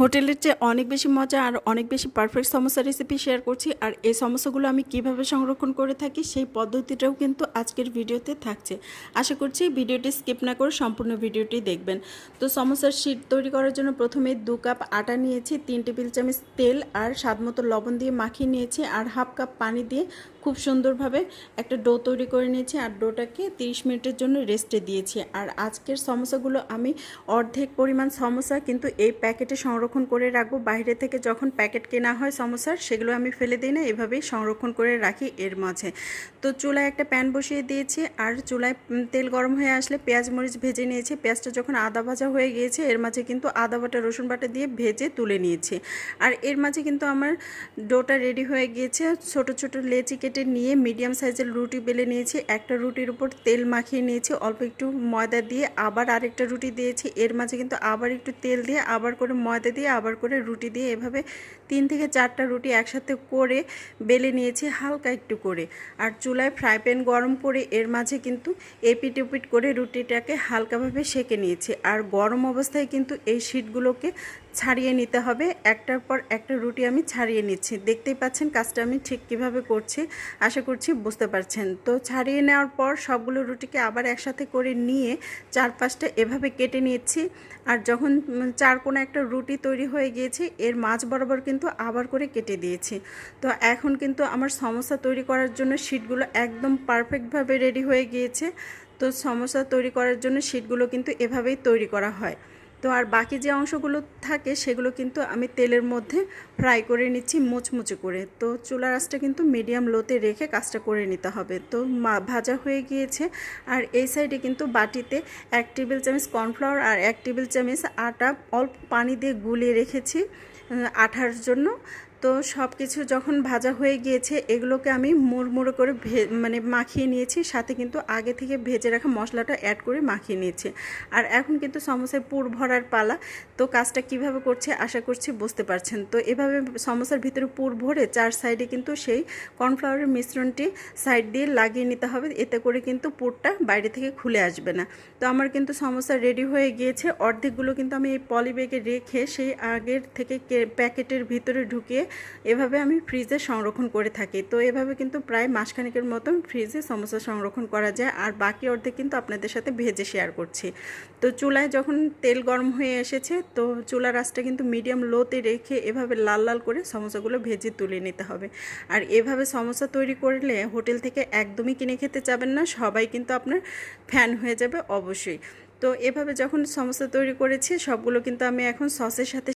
হোটেলের চেয়ে অনেক বেশি মজা আর অনেক বেশি পারফেক্ট সমোসা রেসিপি শেয়ার করছি। আর এই সমোসাগুলো আমি কিভাবে সংরক্ষণ করে থাকি সেই পদ্ধতিটাও কিন্তু আজকের ভিডিওতে থাকছে। আশা করছি ভিডিওটি স্কিপ না করে সম্পূর্ণ ভিডিওটি দেখবেন। তো সমোসার শীট তৈরি করার জন্য প্রথমে 2 কাপ আটা নিয়েছি, 3 টেবিল চামচ তেল আর স্বাদমতো লবণ দিয়ে মাখিয়ে নিয়েছি, আর হাফ কাপ পানি দিয়ে খুব সুন্দরভাবে একটা ডো তৈরি করে নিয়েছি। আর ডোটাকে 30 মিনিটের জন্য রেস্টে দিয়েছি। আর আজকের সমোসাগুলো আমি অর্ধেক পরিমাণ সমোসা কিন্তু এই প্যাকেটে সংরক্ষণ করে রাখবো। বাইরে থেকে যখন প্যাকেট কেনা হয় সমোসার, সেগুলো আমি ফেলে দিই না, এভাবেই সংরক্ষণ করে রাখি এর মাঝে। তো চুলায় একটা প্যান বসিয়ে দিয়েছি, আর চুলায় তেল গরম হয়ে আসলে পেঁয়াজ মরিচ ভেজে নিয়েছি। পেঁয়াজটা যখন আদা ভাজা হয়ে গিয়েছে, এর মাঝে কিন্তু আদা বাটা রসুন বাটা দিয়ে ভেজে তুলে নিয়েছি। আর এর মাঝে কিন্তু আমার ডোটা রেডি হয়ে গিয়েছে। ছোট ছোট লেচি কেটে নিয়ে মিডিয়াম সাইজের রুটি বেলে নিয়েছি। একটা রুটির উপর তেল মাখিয়ে নিয়েছি, অল্প একটু ময়দা দিয়ে আবার আরেকটা রুটি দিয়েছি। এর মাঝে কিন্তু আবার একটু তেল দিয়ে আবার করে ময়দা দিয়ে আবার করে রুটি দিয়ে এভাবে 3 থেকে 4টা রুটি একসাথে করে বেলে নিয়েছি হালকা একটু করে। আর চুলায় ফ্রাই প্যান গরম করে এর মাঝে কিন্তু এপিট ওপিট করে রুটিটাকে হালকাভাবে সেঁকে নিয়েছি। আর গরম অবস্থায় কিন্তু এই শিটগুলোকে ছাড়িয়ে নিতে হবে। একটার পর একটা রুটি আমি ছাড়িয়ে নিচ্ছি। দেখতেই পাচ্ছেন কাজটা আমি ঠিক কিভাবে করছি, আশা করছি বুঝতে পারছেন। তো ছাড়িয়ে নেওয়ার পর সবগুলো রুটিকে আবার একসাথে করে নিয়ে 4-5টা এভাবে কেটে নিচ্ছি। আর যখন 4 কোণা একটা রুটি তৈরি হয়ে গিয়েছে, এর মাঝ বরাবর কিন্তু আবার করে কেটে দিয়েছি। তো এখন কিন্তু আমার সমোসা তৈরি করার জন্য শিটগুলো একদম পারফেক্টভাবে রেডি হয়ে গিয়েছে। তো সমোসা তৈরি করার জন্য শিটগুলো কিন্তু এভাবেই তৈরি করা হয়। তো আর বাকি যে অংশগুলো থাকে সেগুলো কিন্তু আমি তেলের মধ্যে ফ্রাই করে নিচ্ছি মুচমুচে করে। তো চুলার আঁচটা কিন্তু মিডিয়াম লোতে রেখে কাজটা করে নিতে হবে। তো ভাজা হয়ে গিয়েছে। আর এই সাইডে কিন্তু বাটিতে 1 টেবিল চামচ কর্নফ্লাওয়ার আর 1 টেবিল চামচ আটা অল্প পানি দিয়ে গুলিয়ে রেখেছি আঠার জন্য। তো সব কিছু যখন ভাজা হয়ে গিয়েছে, এগুলোকে আমি মুড়মুড়ো করে মাখিয়ে নিয়েছি। সাথে কিন্তু আগে থেকে ভেজে রাখা মশলাটা অ্যাড করে মাখিয়ে নিয়েছি। আর এখন কিন্তু সমোসায় পুর ভরার পালা। তো কাজটা কিভাবে করছে আশা করছি বুঝতে পারছেন। তো এভাবে সমোসার ভিতরে পুর ভরে 4 সাইডে কিন্তু সেই কর্নফ্লাওয়ারের মিশ্রণটি সাইড দিয়ে লাগিয়ে নিতে হবে। এতে করে কিন্তু পুরটা বাইরে থেকে খুলে আসবে না। তো আমার কিন্তু সমোসা রেডি হয়ে গিয়েছে। অর্ধেকগুলো কিন্তু আমি এই পলি ব্যাগে রেখে সেই আগের থেকে প্যাকেটের ভিতরে ঢুকিয়ে এভাবে আমি ফ্রিজে সংরক্ষণ করে থাকি। তো এভাবে কিন্তু প্রায় মাসখানেকের মতো ফ্রিজে সমোসা সংরক্ষণ করা যায়। আর বাকি অর্ধেক কিন্তু আপনাদের সাথে ভেজে শেয়ার করছি। তো চুলায় যখন তেল গরম হয়ে এসেছে, তো চুলার আঁচটা কিন্তু মিডিয়াম লোতে রেখে এভাবে লাল লাল করে সমোসাগুলো ভেজে তুলে নিতে হবে। আর এভাবে সমোসা তৈরি করলে হোটেল থেকে একদমই কিনে খেতে যাবেন না, সবাই কিন্তু আপনার ফ্যান হয়ে যাবে অবশ্যই। তো এভাবে যখন সমোসা তৈরি করেছি, সবগুলো কিন্তু আমি এখন সসের সাথে